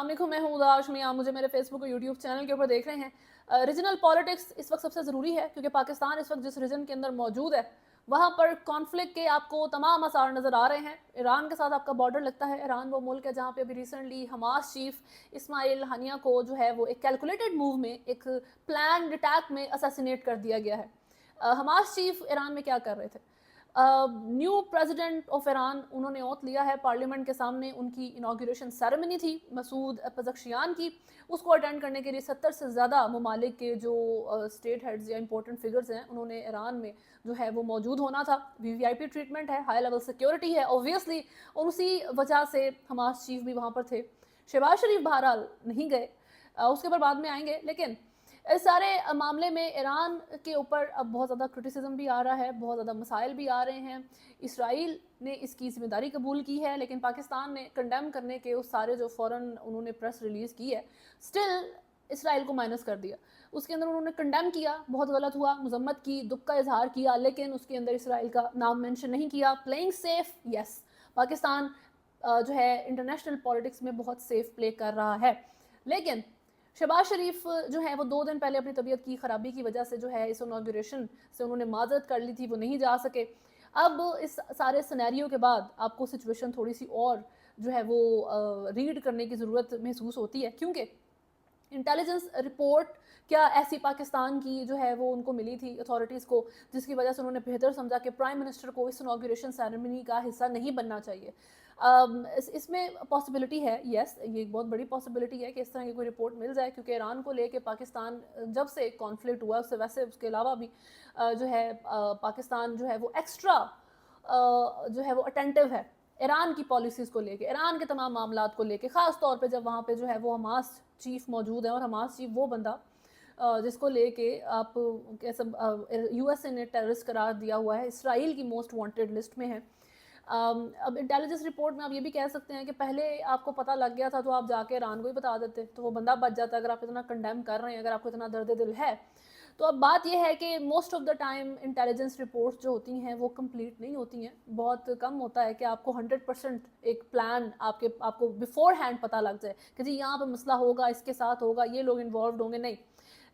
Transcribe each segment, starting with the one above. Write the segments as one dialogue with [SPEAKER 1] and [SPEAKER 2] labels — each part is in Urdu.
[SPEAKER 1] علیکم، میں ہوں ادا ہاشمی. آپ مجھے میرے فیس بک اور یوٹیوب چینل کے اوپر دیکھ رہے ہیں. ریجنل پالیٹکس اس وقت سب سے ضروری ہے کیونکہ پاکستان اس وقت جس ریجن کے اندر موجود ہے وہاں پر کانفلکٹ کے آپ کو تمام آثار نظر آ رہے ہیں. ایران کے ساتھ آپ کا بارڈر لگتا ہے. ایران وہ ملک ہے جہاں پہ ابھی ریسنٹلی حماس چیف اسماعیل ہنیہ کو جو ہے وہ ایک کیلکولیٹڈ موو میں، ایک پلانڈ اٹیک میں اساسینیٹ کر دیا گیا ہے. حماس چیف ایران میں کیا کر رہے تھے؟ نیو پریزیڈنٹ آف ایران انہوں نے اوتھ لیا ہے پارلیمنٹ کے سامنے. ان کی انوگریشن سیریمنی تھی مسعود پزشکیان کی. اس کو اٹینڈ کرنے کے لیے 70 سے زیادہ ممالک کے جو اسٹیٹ ہیڈز یا امپورٹنٹ فگرز ہیں انہوں نے ایران میں جو ہے وہ موجود ہونا تھا. وی وی آئی پی ٹریٹمنٹ ہے، ہائی لیول سیکیورٹی ہے اوبویسلی، اور اسی وجہ سے حماس چیف بھی وہاں پر تھے. شہباز شریف بہرحال نہیں گئے، اس کے اوپر بعد میں آئیں گے. لیکن اس سارے معاملے میں ایران کے اوپر اب بہت زیادہ کرٹیسزم بھی آ رہا ہے، بہت زیادہ مسائل بھی آ رہے ہیں. اسرائیل نے اس کی ذمہ داری قبول کی ہے لیکن پاکستان نے کنڈیم کرنے کے اس سارے جو فوراً انہوں نے پریس ریلیز کی ہے سٹل اسرائیل کو مائنس کر دیا. اس کے اندر انہوں نے کنڈیم کیا، بہت غلط ہوا، مذمت کی، دکھ کا اظہار کیا، لیکن اس کے اندر اسرائیل کا نام مینشن نہیں کیا. پلینگ سیف، یس، پاکستان جو ہے انٹرنیشنل پالیٹکس میں بہت سیف پلے کر رہا ہے. لیکن شہباز شریف جو ہے وہ 2 دن پہلے اپنی طبیعت کی خرابی کی وجہ سے جو ہے اس انوگریشن سے انہوں نے معذرت کر لی تھی، وہ نہیں جا سکے. اب اس سارے سینیریو کے بعد آپ کو سچویشن تھوڑی سی اور جو ہے وہ ریڈ کرنے کی ضرورت محسوس ہوتی ہے کیونکہ انٹیلیجنس رپورٹ کیا ایسی پاکستان کی جو ہے وہ ان کو ملی تھی اتھارٹیز کو، جس کی وجہ سے انہوں نے بہتر سمجھا کہ پرائم منسٹر کو اس انوگریشن سیریمنی کا حصہ نہیں بننا چاہیے. اس میں پاسبلٹی ہے، یس، یہ ایک بہت بڑی پاسبلٹی ہے کہ اس طرح کی کوئی رپورٹ مل جائے کیونکہ ایران کو لے کے پاکستان جب سے کانفلکٹ ہوا اس سے ویسے اس کے علاوہ بھی جو ہے پاکستان جو ہے وہ ایکسٹرا جو ہے وہ اٹینٹیو ہے ایران کی پالیسیز کو لے کے، ایران کے تمام معاملات کو لے کے، خاص طور پہ جب وہاں پہ جو ہے وہ حماس چیف موجود ہے. اور حماس چیف وہ بندہ جس کو لے کے آپ یو ایس اے نے ٹیررسٹ قرار دیا ہوا ہے، اسرائیل کی موسٹ وانٹیڈ لسٹ میں ہے. اب انٹیلیجنس رپورٹ میں آپ یہ بھی کہہ سکتے ہیں کہ پہلے آپ کو پتہ لگ گیا تھا تو آپ جا کے ایران کو ہی بتا دیتے تو وہ بندہ بچ جاتا. اگر آپ اتنا کنڈیم کر رہے ہیں، اگر آپ کو اتنا درد دل ہے تو اب بات یہ ہے کہ most of the time intelligence reports جو ہوتی ہیں وہ کمپلیٹ نہیں ہوتی ہیں. بہت کم ہوتا ہے کہ آپ کو 100% ایک پلان آپ کو بیفور ہینڈ پتہ لگ جائے کہ جی یہاں پہ مسئلہ ہوگا، اس کے ساتھ ہوگا، یہ لوگ انوالوڈ ہوں گے. نہیں،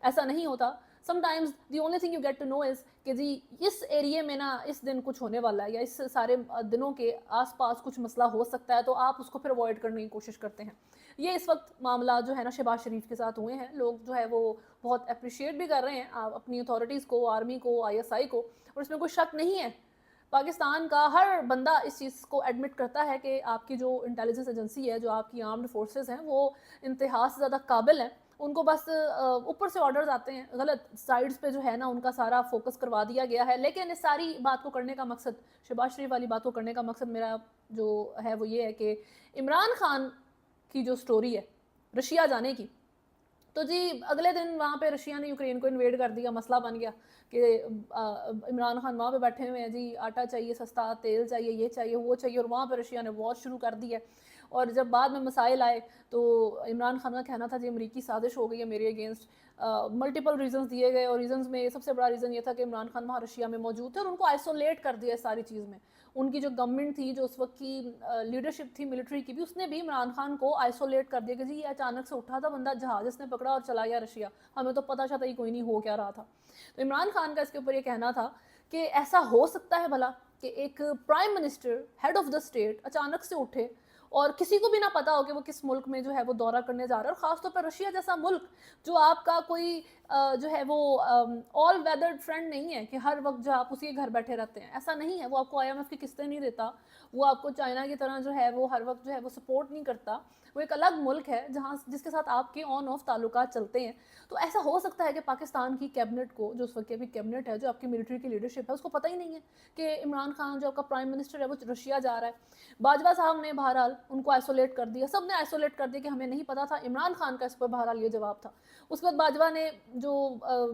[SPEAKER 1] ایسا نہیں ہوتا. sometimes the only thing you get to know is کہ جی اس ایریے میں نا اس دن کچھ ہونے والا ہے یا اس سارے دنوں کے آس پاس کچھ مسئلہ ہو سکتا ہے تو آپ اس کو پھر اوائڈ کرنے کی کوشش کرتے ہیں. یہ اس وقت معاملات جو ہے نا شہباز شریف کے ساتھ ہوئے ہیں. لوگ جو ہے وہ بہت اپریشیٹ بھی کر رہے ہیں اپنی اتھارٹیز کو، آرمی کو، آئی ایس آئی کو، اور اس میں کوئی شک نہیں ہے. پاکستان کا ہر بندہ اس چیز کو ایڈمٹ کرتا ہے کہ آپ کی جو انٹیلیجنس ایجنسی ہے، جو آپ کی آرمڈ فورسز ہیں، وہ انتہا سے زیادہ قابل ہیں. ان کو بس اوپر سے آرڈرز آتے ہیں، غلط سائڈز پہ جو ہے نا ان کا سارا فوکس کروا دیا گیا ہے. لیکن اس ساری بات کو کرنے کا مقصد، شہباز شریف والی بات کو کرنے کا مقصد میرا جو ہے وہ یہ ہے کہ عمران خان کی جو سٹوری ہے رشیا جانے کی، تو جی اگلے دن وہاں پہ رشیا نے یوکرین کو انویڈ کر دیا، مسئلہ بن گیا کہ عمران خان وہاں پہ بیٹھے ہوئے ہیں، جی آٹا چاہیے سستا، تیل چاہیے، یہ چاہیے، وہ چاہیے، اور وہاں پہ رشیا نے وار شروع کر دی ہے. اور جب بعد میں مسائل آئے تو عمران خان کا کہنا تھا جی امریکی سازش ہو گئی ہے میرے اگینسٹ. ملٹیپل ریزنز دیے گئے اور ریزنز میں سب سے بڑا ریزن یہ تھا کہ عمران خان وہاں رشیا میں موجود تھے اور ان کو آئسولیٹ کر دیا اس ساری چیز میں. ان کی جو گورنمنٹ تھی، جو اس وقت کی لیڈرشپ تھی ملٹری کی بھی، اس نے بھی عمران خان کو آئسولیٹ کر دیا کہ جی یہ اچانک سے اٹھا تھا بندہ جہاز اس نے پکڑا اور چلا گیا رشیا، ہمیں تو پتہ شتا ہی کوئی نہیں ہو کیا رہا تھا. تو عمران خان کا اس کے اوپر یہ کہنا تھا کہ ایسا ہو سکتا ہے بھلا کہ ایک prime minister, head of the state, اچانک سے اٹھے اور کسی کو بھی نہ پتا ہو کہ وہ کس ملک میں جو ہے وہ دورہ کرنے جا رہا ہے، اور خاص طور پر رشیا جیسا ملک جو آپ کا کوئی جو ہے وہ آل ویدر فرینڈ نہیں ہے کہ ہر وقت جو آپ اسی کے گھر بیٹھے رہتے ہیں. ایسا نہیں ہے. وہ آپ کو آئی ایم ایف کی قسطیں نہیں دیتا، وہ آپ کو چائنا کی طرح جو ہے وہ ہر وقت جو ہے وہ سپورٹ نہیں کرتا. وہ ایک الگ ملک ہے جس کے ساتھ آپ کے آن آف تعلقات چلتے ہیں. تو ایسا ہو سکتا ہے کہ پاکستان کی کیبنٹ کو، جو اس وقت کی کیبنٹ ہے، جو آپ کی ملٹری کی لیڈرشپ ہے، اس کو پتہ ہی نہیں ہے کہ عمران خان جو آپ کا پرائم منسٹر ہے وہ رشیا جا رہا ہے. باجوہ صاحب نے بہرحال ان کو آئسولیٹ کر دیا، سب نے آئسولیٹ کر دیا کہ ہمیں نہیں پتا تھا. عمران خان کا اس پر بہرحال یہ جواب تھا. اس کے بعد باجوہ نے جو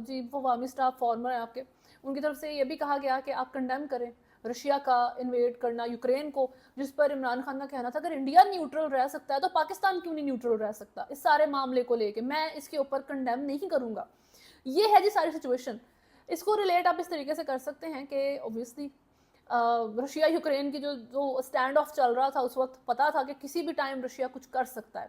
[SPEAKER 1] chief of army staff former ہیں آپ کے، ان کی طرف سے یہ بھی کہا گیا کہ آپ کنڈیم کریں رشیا کا انویڈ کرنا یوکرین کو، جس پر عمران خان کا کہنا تھا اگر انڈیا نیوٹرل رہ سکتا ہے تو پاکستان کیوں نہیں نیوٹرل رہ سکتا اس سارے معاملے کو لے کے. میں اس کے اوپر کنڈیم نہیں کروں گا. یہ ہے جی ساری سچویشن. اس کو ریلیٹ آپ اس طریقے سے کر سکتے ہیں کہ اوبویسلی رشیا یوکرین کی جو اسٹینڈ آف چل رہا تھا اس وقت پتا تھا کہ کسی بھی ٹائم رشیا کچھ کر سکتا ہے.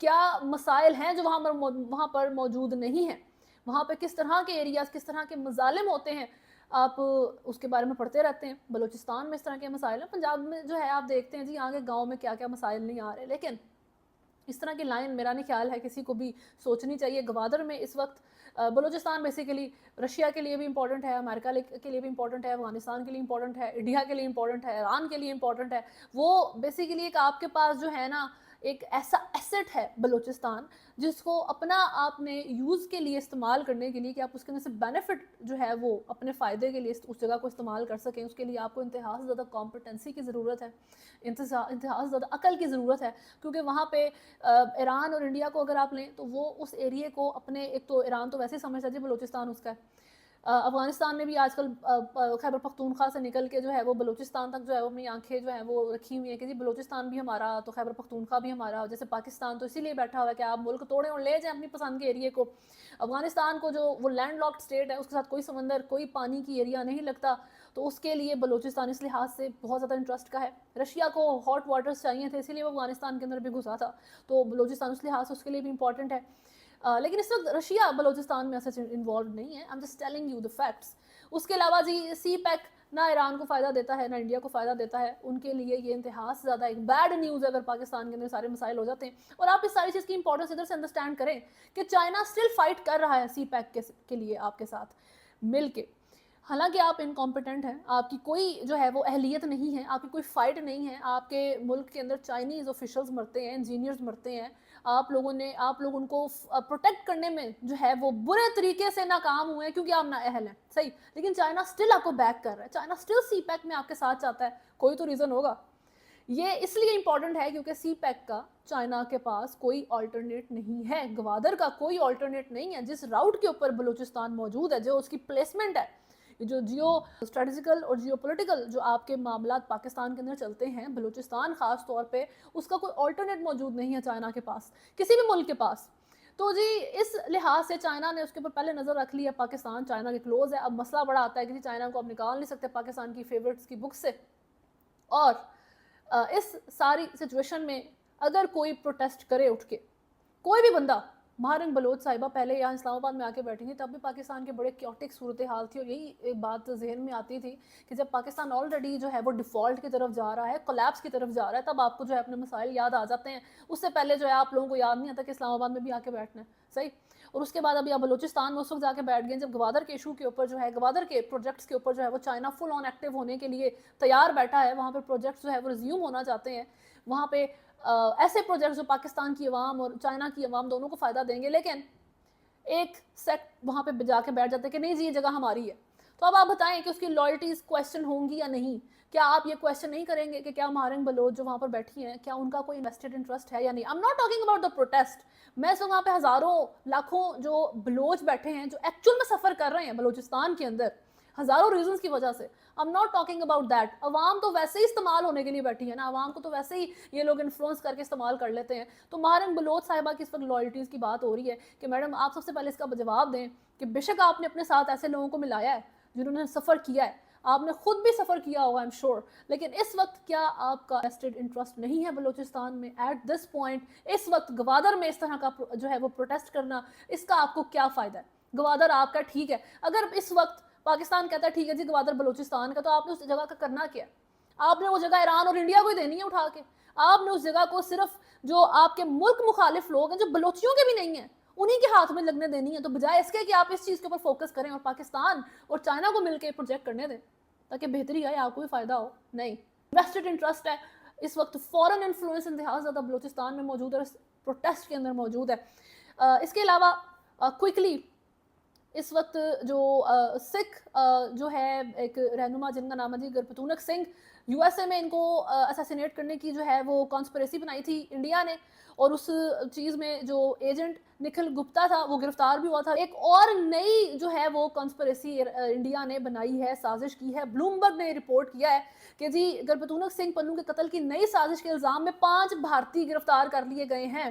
[SPEAKER 1] کیا مسائل ہیں جو وہاں پر موجود نہیں ہیں, وہاں پہ کس طرح کے ایریاز, کس طرح کے مظالم ہوتے ہیں, آپ اس کے بارے میں پڑھتے رہتے ہیں. بلوچستان میں اس طرح کے مسائل ہیں, پنجاب میں جو ہے آپ دیکھتے ہیں جی آگے گاؤں میں کیا کیا مسائل نہیں آ رہے, لیکن اس طرح کی لائن میرا نہیں خیال ہے کسی کو بھی سوچنی چاہیے. گوادر میں اس وقت بلوچستان بیسیکلی رشیا کے لیے بھی امپورٹنٹ ہے, امریکہ کے لیے بھی امپورٹنٹ ہے, افغانستان کے لیے امپورٹنٹ ہے, انڈیا کے لیے امپورٹنٹ ہے, ایران کے لیے امپورٹنٹ ہے. وہ بیسیکلی ایک آپ کے پاس جو ہے نا ایک ایسا ایسٹ ہے بلوچستان جس کو اپنا آپ نے یوز کے لیے استعمال کرنے کے لیے کہ آپ اس کے اندر سے بینیفٹ جو ہے وہ اپنے فائدے کے لیے اس جگہ کو استعمال کر سکیں, اس کے لیے آپ کو انتہا سے زیادہ کمپٹنسی کی ضرورت ہے, انتہا سے زیادہ عقل کی ضرورت ہے. کیونکہ وہاں پہ ایران اور انڈیا کو اگر آپ لیں تو وہ اس ایریے کو اپنے, ایک تو ایران تو ویسے ہی سمجھتا ہے جی بلوچستان اس کا ہے, افغانستان نے بھی آج کل خیبر پختونخوا سے نکل کے جو ہے وہ بلوچستان تک جو ہے وہ اپنی آنکھیں جو ہیں وہ رکھی ہوئی ہیں کہ جی بلوچستان بھی ہمارا تو خیبر پختونخوا بھی ہمارا. جیسے پاکستان تو اسی لیے بیٹھا ہوا ہے کہ آپ ملک توڑیں اور لے جائیں اپنی پسند کے ایریے کو. افغانستان کو جو وہ لینڈ لاکڈ اسٹیٹ ہے, اس کے ساتھ کوئی سمندر کوئی پانی کی ایریا نہیں لگتا, تو اس کے لیے بلوچستان اس لحاظ سے بہت زیادہ انٹرسٹ کا ہے. رشیا کو ہاٹ واٹرز چاہیے تھے, اسی لیے وہ افغانستان کے اندر بھی گھسا تھا, تو بلوچستان اس لحاظ سے اس کے لیے بھی امپورٹنٹ ہے. لیکن اس وقت رشیا بلوچستان میں ایسا انوالوڈ نہیں ہے. I'm just telling you the facts. اس کے علاوہ جی سی پیک نہ ایران کو فائدہ دیتا ہے نہ انڈیا کو فائدہ دیتا ہے, ان کے لیے یہ انتہا سے زیادہ ایک بیڈ نیوز ہے اگر پاکستان کے اندر سارے مسائل ہو جاتے ہیں. اور آپ اس ساری چیز کی امپورٹنس ادھر سے انڈرسٹینڈ کریں کہ چائنا اسٹل فائٹ کر رہا ہے سی پیک کے لیے آپ کے ساتھ مل کے, حالانکہ آپ انکمپیٹنٹ ہیں, آپ کی کوئی جو ہے وہ اہلیت نہیں ہے, آپ کی کوئی فائٹ نہیں ہے. آپ کے ملک کے اندر چائنیز آفیشلز مرتے ہیں, انجینئرز مرتے ہیں, آپ لوگ ان کو پروٹیکٹ کرنے میں جو ہے وہ برے طریقے سے ناکام ہوئے ہیں کیونکہ آپ نااہل ہیں, صحیح, لیکن چائنا اسٹل آپ کو بیک کر رہا ہے, چائنا اسٹل سی پیک میں آپ کے ساتھ چاہتا ہے. کوئی تو ریزن ہوگا. یہ اس لیے امپورٹنٹ ہے کیونکہ سی پیک کا چائنا کے پاس کوئی آلٹرنیٹ نہیں ہے, گوادر کا کوئی آلٹرنیٹ نہیں ہے. جس راؤٹ کے اوپر بلوچستان موجود ہے, جو اس کی پلیسمنٹ ہے, جو جیو اسٹریٹجیکل اور جیو پولیٹیکل جو آپ کے معاملات پاکستان کے اندر چلتے ہیں, بلوچستان خاص طور پہ اس کا کوئی آلٹرنیٹ موجود نہیں ہے چائنا کے پاس, کسی بھی ملک کے پاس. تو جی اس لحاظ سے چائنا نے اس کے اوپر پہلے نظر رکھ لی ہے, پاکستان چائنا کے کلوز ہے. اب مسئلہ بڑا آتا ہے کہ چائنا کو اب نکال نہیں سکتے پاکستان کی فیورٹس کی بک سے. اور اس ساری سچویشن میں اگر کوئی پروٹیسٹ کرے اٹھ کے, کوئی بھی بندہ, مہارنگ بلوچ صاحبہ پہلے یہاں اسلام آباد میں آ کے بیٹھی تھی تب بھی پاکستان کے بڑے کیوٹک صورتحال تھی, اور یہی ایک بات ذہن میں آتی تھی کہ جب پاکستان آلریڈی جو ہے وہ ڈیفالٹ کی طرف جا رہا ہے, کولیپس کی طرف جا رہا ہے, تب آپ کو جو ہے اپنے مسائل یاد آ جاتے ہیں. اس سے پہلے جو ہے آپ لوگوں کو یاد نہیں آتا کہ اسلام آباد میں بھی آ کے بیٹھنا ہے, صحیح. اور اس کے بعد ابھی آپ بلوچستان میں اس وقت جا کے بیٹھ گئے جب گوادر کے ایشو کے اوپر جو ہے, گوادر کے پروجیکٹس کے اوپر جو ہے وہ چائنا فل آن ایکٹیو ہونے کے لیے تیار بیٹھا ہے. وہاں پہ پروجیکٹس جو ہے وہ ریزیوم ہونا چاہتے ہیں, وہاں پہ ایسے پروجیکٹس جو پاکستان کی عوام اور چائنا کی عوام دونوں کو فائدہ دیں گے, لیکن ایک سیٹ وہاں پہ جا کے بیٹھ جاتے ہیں کہ نہیں جی یہ جگہ ہماری ہے. تو اب آپ بتائیں کہ اس کی لائلٹیز کویسچن ہوں گی یا نہیں. کیا آپ یہ کویسچن نہیں کریں گے کہ کیا مہارنگ بلوچ جو وہاں پر بیٹھی ہیں کیا ان کا کوئی انویسٹڈ انٹرسٹ ہے یا نہیں. I'm not talking about the protest. میں اس وقت وہاں پہ ہزاروں لاکھوں جو بلوچ بیٹھے ہیں جو ایکچوئل میں سفر کر رہے ہیں بلوچستان کے اندر ہزاروں ریزنز کی وجہ سے, I'm not talking about that. عوام تو ویسے ہی استعمال ہونے کے لیے بیٹھی ہے نا, عوام کو تو ویسے ہی یہ لوگ انفلوئنس کر کے استعمال کر لیتے ہیں. تو مہارنگ بلوچ صاحبہ کی اس وقت لائلٹیز کی بات ہو رہی ہے کہ میڈم آپ سب سے پہلے اس کا جواب دیں کہ بے شک آپ نے اپنے ساتھ ایسے لوگوں کو ملایا ہے جنہوں نے سفر کیا ہے, آپ نے خود بھی سفر کیا ہوگا I'm sure, لیکن اس وقت کیا آپ کا vested انٹرسٹ نہیں ہے بلوچستان میں ایٹ دس پوائنٹ. اس وقت گوادر میں اس طرح کا جو ہے وہ پروٹیسٹ کرنا, اس کا آپ کو کیا فائدہ ہے. گوادر آپ کا ٹھیک ہے, اگر اس وقت پاکستان کہتا ہے ٹھیک ہے جی گوادر بلوچستان کا, تو آپ نے اس جگہ کا کرنا کیا؟ آپ نے وہ جگہ ایران اور انڈیا کو ہی دینی ہے اٹھا کے. آپ نے اس جگہ کو صرف جو آپ کے ملک مخالف لوگ ہیں جو بلوچیوں کے بھی نہیں ہیں انہی کے ہاتھ میں لگنے دینی ہے. تو بجائے اس کے کہ آپ اس چیز کے اوپر فوکس کریں اور پاکستان اور چائنا کو مل کے پروجیکٹ کرنے دیں تاکہ بہتری آئے, آپ کو بھی فائدہ ہو, نہیں. انویسٹڈ انٹرسٹ ہے اس وقت, فورن انفلوئنس انتہا زیادہ بلوچستان میں موجود ہے, پروٹیسٹ کے اندر موجود ہے. اس کے علاوہ کوئکلی اس وقت جو سکھ جو ہے ایک رہنما جن کا نام ہے جی گرپتونک سنگھ, یو ایس اے میں ان کو اسیسینیٹ کرنے کی جو ہے وہ کانسپریسی بنائی تھی انڈیا نے, اور اس چیز میں جو ایجنٹ نکھل گپتا تھا وہ گرفتار بھی ہوا تھا. ایک اور نئی جو ہے وہ کانسپریسی انڈیا نے بنائی ہے, سازش کی ہے. بلومبرگ نے رپورٹ کیا ہے کہ جی گرپتونک سنگھ پنو کے قتل کی نئی سازش کے الزام میں 5 بھارتی گرفتار کر لیے گئے ہیں.